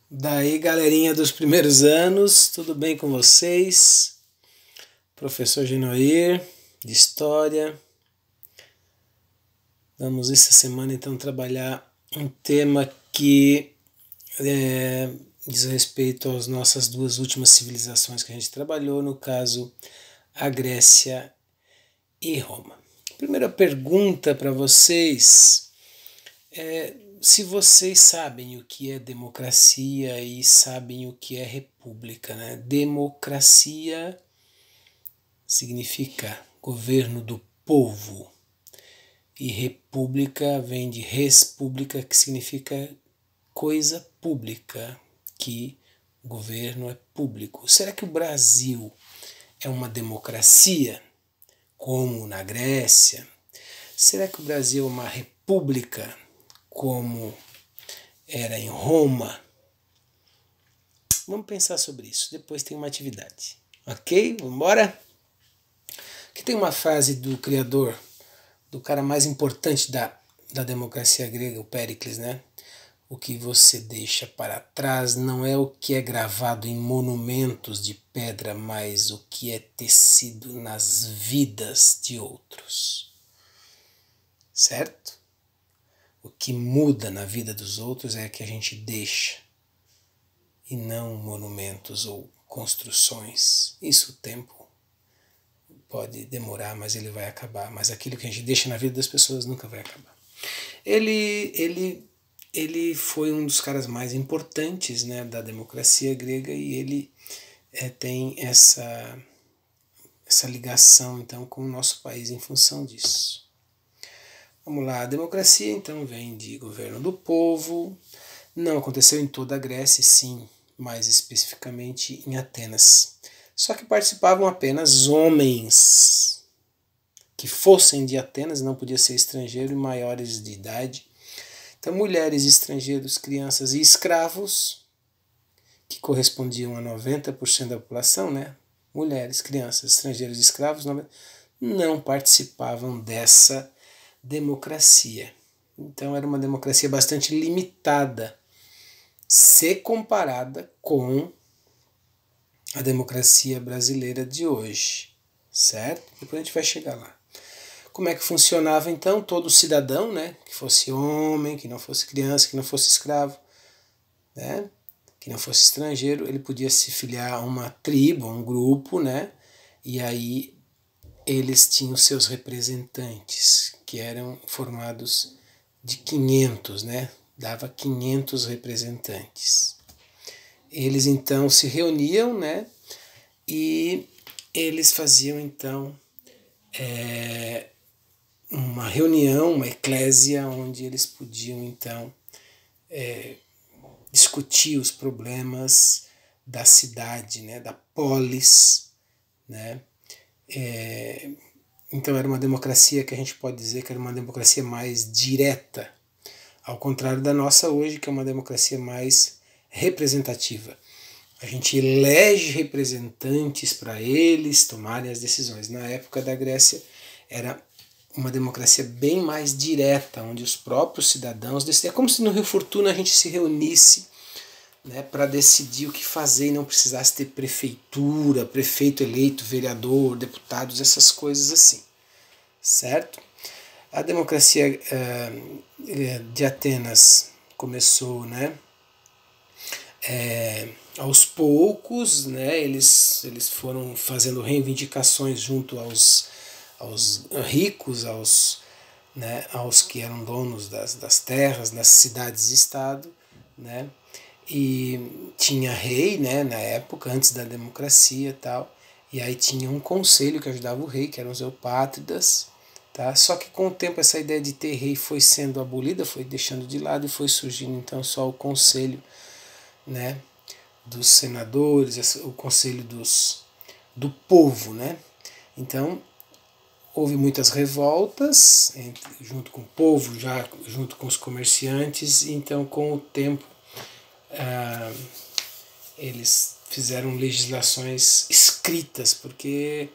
Daí, galerinha dos primeiros anos, tudo bem com vocês? Professor Genoir, de História. Vamos essa semana então trabalhar um tema que diz respeito às nossas duas últimas civilizações que a gente trabalhou, no caso, a Grécia e Roma. Primeira pergunta para vocês é se vocês sabem o que é democracia e sabem o que é república, né? Democracia significa governo do povo e república vem de res pública, que significa coisa pública, que o governo é público. Será que o Brasil é uma democracia, como na Grécia? Será que o Brasil é uma república, como era em Roma? Vamos pensar sobre isso. Depois tem uma atividade. Ok? Vamos embora? Aqui tem uma frase do criador, do cara mais importante da democracia grega, o Péricles, né? O que você deixa para trás não é o que é gravado em monumentos de pedra, mas o que é tecido nas vidas de outros. Certo? O que muda na vida dos outros é que a gente deixa, e não monumentos ou construções. Isso o tempo pode demorar, mas ele vai acabar. Mas aquilo que a gente deixa na vida das pessoas nunca vai acabar. Ele foi um dos caras mais importantes, né, da democracia grega, e ele tem essa ligação então com o nosso país em função disso. Vamos lá, a democracia então vem de governo do povo, não aconteceu em toda a Grécia, sim, mais especificamente em Atenas. Só que participavam apenas homens que fossem de Atenas, não podia ser estrangeiro e maiores de idade. Então, mulheres, estrangeiros, crianças e escravos, que correspondiam a 90% da população, né? Mulheres, crianças, estrangeiros e escravos, não participavam dessa democracia. Então, era uma democracia bastante limitada, se comparada com a democracia brasileira de hoje, certo? Depois a gente vai chegar lá. Como é que funcionava então? Todo cidadão, né, que fosse homem, que não fosse criança, que não fosse escravo, né, que não fosse estrangeiro, ele podia se filiar a uma tribo, a um grupo, né, e aí eles tinham seus representantes, que eram formados de 500, né, dava 500 representantes. Eles então se reuniam, né, e eles faziam então uma reunião, uma eclésia, onde eles podiam então discutir os problemas da cidade, né, da polis, né. Então era uma democracia que a gente pode dizer que era uma democracia mais direta, ao contrário da nossa hoje, que é uma democracia mais representativa. A gente elege representantes para eles tomarem as decisões. Na época da Grécia era uma democracia bem mais direta, onde os próprios cidadãos decidiam. É como se no Rio Fortuna a gente se reunisse, né, para decidir o que fazer e não precisasse ter prefeitura, prefeito eleito, vereador, deputados, essas coisas assim, certo? A democracia de Atenas começou, né, aos poucos, né, eles foram fazendo reivindicações junto aos ricos, aos que eram donos das terras, das cidades-estado, né, e tinha rei, né, na época, antes da democracia e tal, e aí tinha um conselho que ajudava o rei, que eram os eupátridas, tá? Só que com o tempo essa ideia de ter rei foi sendo abolida, foi deixando de lado e foi surgindo então só o conselho, né, dos senadores, o conselho do povo, né? Então houve muitas revoltas junto com o povo, já junto com os comerciantes, então com o tempo eles fizeram legislações escritas, porque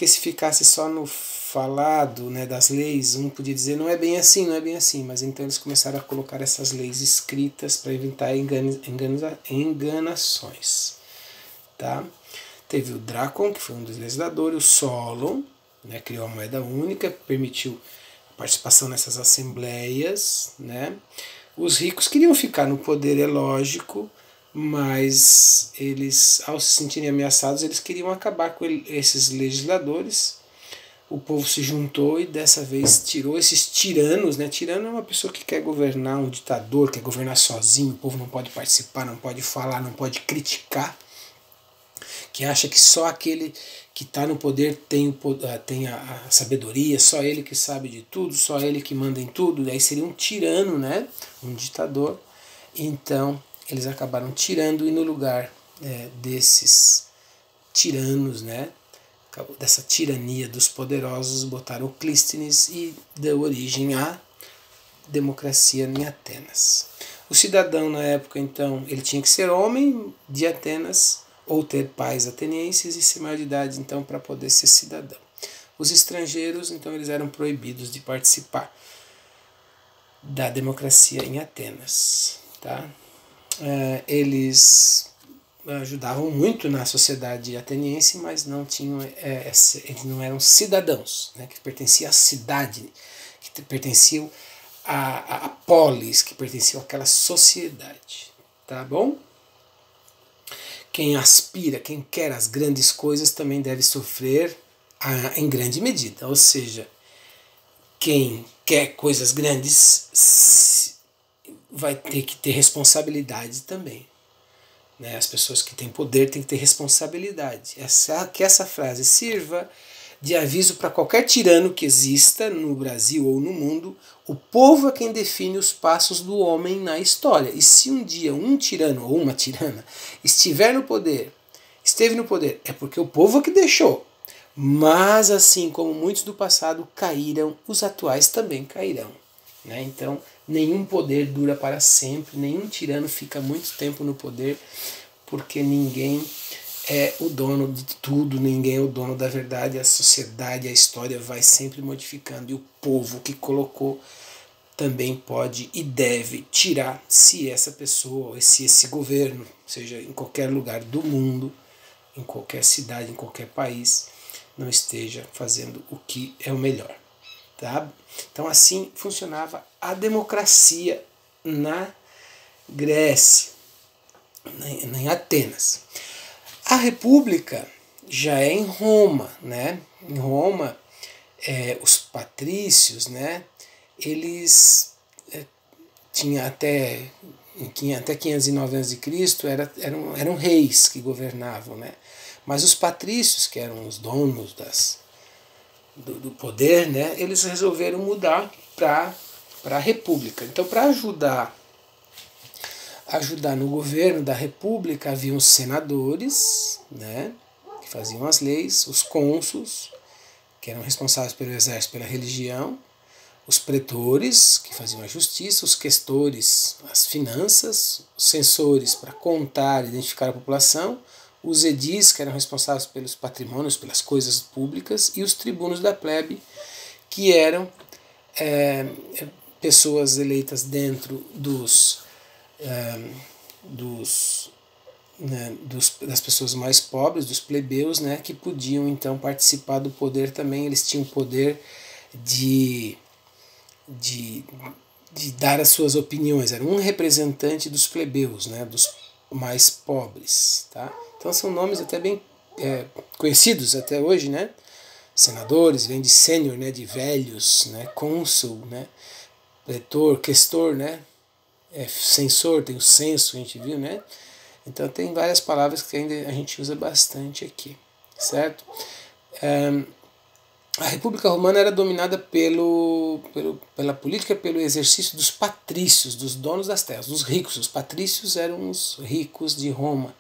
se ficasse só no falado, né, das leis, um podia dizer não é bem assim, não é bem assim, mas então eles começaram a colocar essas leis escritas para evitar enganações. Tá? Teve o Drácon, que foi um dos legisladores, o Solon, né, criou a moeda única, permitiu a participação nessas assembleias. Né? Os ricos queriam ficar no poder, é lógico, mas eles, ao se sentirem ameaçados, eles queriam acabar com esses legisladores. O povo se juntou e dessa vez tirou esses tiranos, né? Tirano é uma pessoa que quer governar, um ditador, quer governar sozinho, o povo não pode participar, não pode falar, não pode criticar, que acha que só aquele que está no poder tem a sabedoria, só ele que sabe de tudo, só ele que manda em tudo, daí seria um tirano, né? Um ditador. Então eles acabaram tirando e no lugar desses tiranos, né, dessa tirania dos poderosos, botaram o Clístenes e deu origem à democracia em Atenas. O cidadão na época, então, ele tinha que ser homem de Atenas ou ter pais atenienses e ser maior de idade, então, para poder ser cidadão. Os estrangeiros, então, eles eram proibidos de participar da democracia em Atenas. Tá? Eles ajudavam muito na sociedade ateniense, mas não tinham, eles não eram cidadãos, né, que pertenciam à cidade, que pertenciam à polis, que pertenciam àquela sociedade. Tá bom? Quem aspira, quem quer as grandes coisas também deve sofrer em grande medida, ou seja, quem quer coisas grandes vai ter que ter responsabilidade também. Né? As pessoas que têm poder têm que ter responsabilidade. Que essa frase sirva de aviso para qualquer tirano que exista no Brasil ou no mundo. O povo é quem define os passos do homem na história. E se um dia um tirano ou uma tirana esteve no poder, é porque o povo é que deixou. Mas assim como muitos do passado caíram, os atuais também cairão. Né? Então, nenhum poder dura para sempre, nenhum tirano fica muito tempo no poder, porque ninguém é o dono de tudo, ninguém é o dono da verdade, a sociedade, a história vai sempre modificando, e o povo que colocou também pode e deve tirar, se essa pessoa, se esse governo, seja em qualquer lugar do mundo, em qualquer cidade, em qualquer país, não esteja fazendo o que é o melhor. Tá? Então assim funcionava a democracia na Grécia, em Atenas. A república já é em Roma. Né? Em Roma, os patrícios, né, eles tinham até 509 a.C. eram reis que governavam. Né? Mas os patrícios, que eram os donos do poder, né, eles resolveram mudar para a república. Então, para ajudar no governo da república, havia os senadores, né, que faziam as leis, os cônsuls, que eram responsáveis pelo exército, pela religião, os pretores, que faziam a justiça, os questores, as finanças, os censores, para contar e identificar a população, os edis, que eram responsáveis pelos patrimônios, pelas coisas públicas, e os tribunos da plebe, que eram pessoas eleitas dentro das pessoas mais pobres, dos plebeus, né, que podiam então participar do poder também. Eles tinham o poder de dar as suas opiniões, era um representante dos plebeus, né, dos mais pobres. Tá? Então são nomes até bem conhecidos até hoje, né? Senadores, vem de sênior, né, de velhos, né, cônsul, né, pretor, questor, né, censor, tem o censo, a gente viu, né? Então tem várias palavras que ainda a gente usa bastante aqui, certo? A República Romana era dominada pela política, pelo exercício dos patrícios, dos donos das terras, dos ricos. Os patrícios eram os ricos de Roma.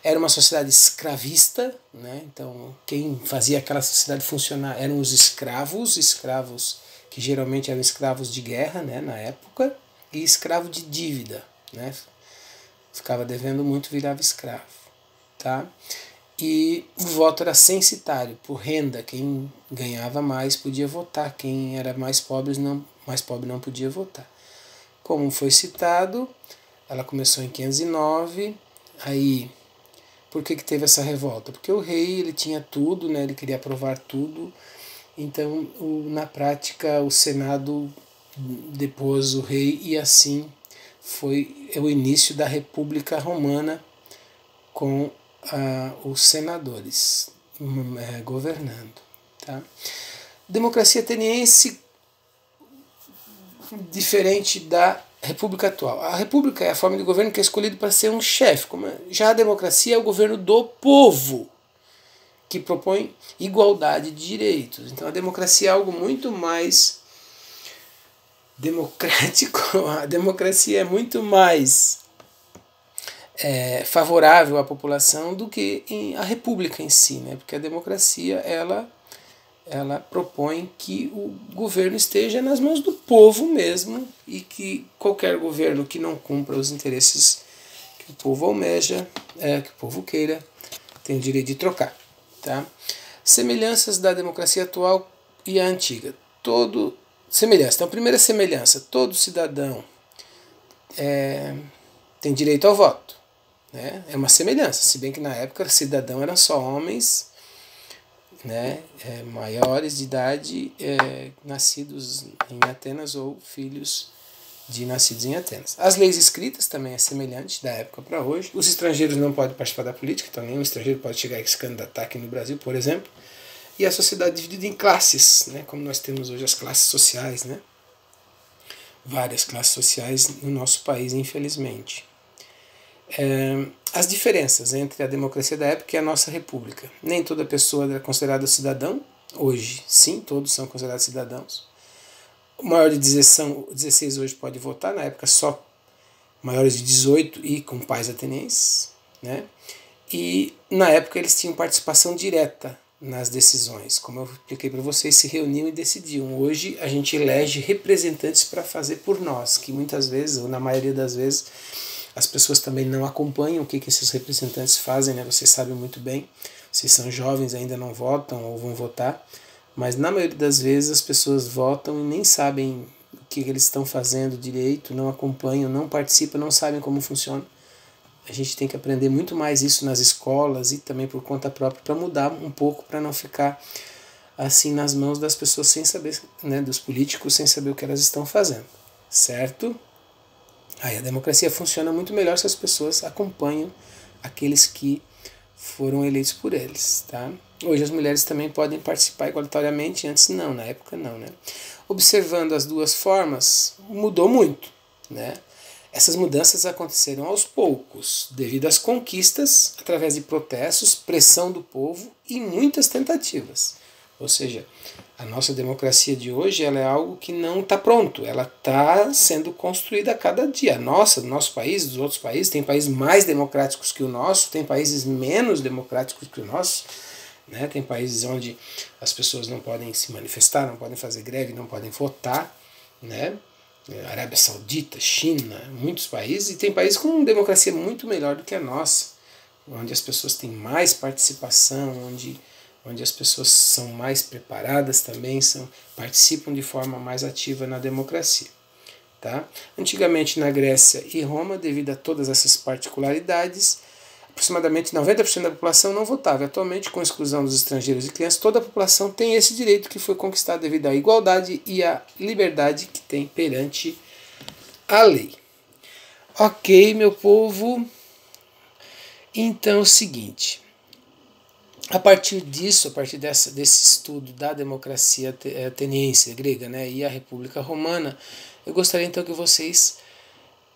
Era uma sociedade escravista, né? Então quem fazia aquela sociedade funcionar eram os escravos que geralmente eram escravos de guerra, né, na época, e escravo de dívida. Né? Ficava devendo muito, virava escravo. Tá? e o voto era censitário, por renda. Quem ganhava mais podia votar, quem era mais pobre não podia votar. Como foi citado, ela começou em 509, aí por que teve essa revolta? Porque o rei ele tinha tudo, né, ele queria aprovar tudo, então na prática o Senado depôs o rei e assim foi o início da República Romana com os senadores governando. Tá? Democracia ateniense diferente da república atual. A república é a forma de governo que é escolhido para ser um chefe. Já a democracia é o governo do povo, que propõe igualdade de direitos. Então a democracia é algo muito mais democrático, a democracia é muito mais favorável à população do que a república em si, né? Porque a democracia ela propõe que o governo esteja nas mãos do povo mesmo e que qualquer governo que não cumpra os interesses que o povo almeja, que o povo queira, tem o direito de trocar. Tá? Semelhanças da democracia atual e a antiga. Semelhança. Então, primeira semelhança, todo cidadão tem direito ao voto. Né? É uma semelhança, se bem que na época cidadão eram só homens, né, maiores de idade, nascidos em Atenas ou filhos de nascidos em Atenas. As leis escritas também é semelhante da época para hoje. Os estrangeiros não podem participar da política, então nenhum estrangeiro pode chegar e se candidatar aqui no Brasil, por exemplo. E a sociedade dividida em classes, né, como nós temos hoje as classes sociais, né? Várias classes sociais no nosso país, infelizmente. As diferenças entre a democracia da época e a nossa república. Nem toda pessoa era considerada cidadão. Hoje, sim, todos são considerados cidadãos. O maior de 16 hoje pode votar, na época só maiores de 18 e com pais atenienses. Né? E na época eles tinham participação direta nas decisões. Como eu expliquei para vocês, se reuniam e decidiam. Hoje a gente elege representantes para fazer por nós, que muitas vezes, ou na maioria das vezes, as pessoas também não acompanham o que esses representantes fazem, né? Vocês sabem muito bem, vocês são jovens, ainda não votam ou vão votar, mas na maioria das vezes as pessoas votam e nem sabem o que eles estão fazendo direito, não acompanham, não participam, não sabem como funciona. A gente tem que aprender muito mais isso nas escolas e também por conta própria para mudar um pouco, para não ficar assim nas mãos das pessoas sem saber, né, dos políticos sem saber o que elas estão fazendo, certo? Aí a democracia funciona muito melhor se as pessoas acompanham aqueles que foram eleitos por eles. Tá? Hoje as mulheres também podem participar igualitariamente, antes não, na época não. Né? Observando as duas formas, mudou muito. Né? Essas mudanças aconteceram aos poucos, devido às conquistas, através de protestos, pressão do povo e muitas tentativas. Ou seja, a nossa democracia de hoje ela é algo que não está pronto, ela está sendo construída a cada dia. Nossa, do nosso país, dos outros países, tem países mais democráticos que o nosso, tem países menos democráticos que o nosso, né? Tem países onde as pessoas não podem se manifestar, não podem fazer greve, não podem votar, né? Arábia Saudita, China, muitos países, e tem países com democracia muito melhor do que a nossa, onde as pessoas têm mais participação, onde as pessoas são mais preparadas também, participam de forma mais ativa na democracia. Tá? Antigamente na Grécia e Roma, devido a todas essas particularidades, aproximadamente 90% da população não votava. Atualmente, com a exclusão dos estrangeiros e crianças, toda a população tem esse direito que foi conquistado devido à igualdade e à liberdade que tem perante a lei. Ok, meu povo. Então é o seguinte. A partir disso, a partir desse estudo da democracia ateniense, grega, né, e a República Romana, eu gostaria então que vocês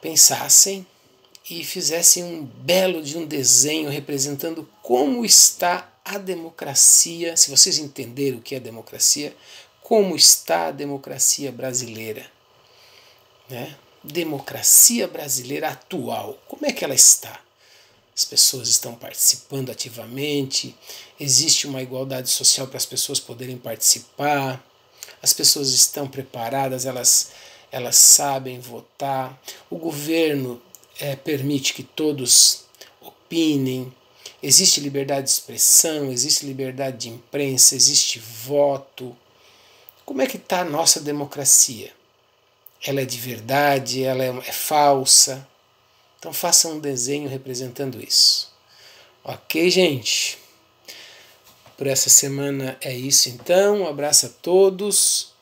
pensassem e fizessem um belo de um desenho representando como está a democracia, se vocês entenderem o que é democracia, como está a democracia brasileira. Né? Democracia brasileira atual, como é que ela está? As pessoas estão participando ativamente, existe uma igualdade social para as pessoas poderem participar, as pessoas estão preparadas, elas sabem votar, o governo permite que todos opinem, Existe liberdade de expressão, existe liberdade de imprensa, existe voto. Como é que está a nossa democracia? Ela é de verdade, ela é falsa? Então faça um desenho representando isso. Ok, gente? Por essa semana é isso então. Um abraço a todos,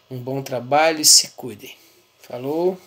um bom trabalho e se cuidem. Falou!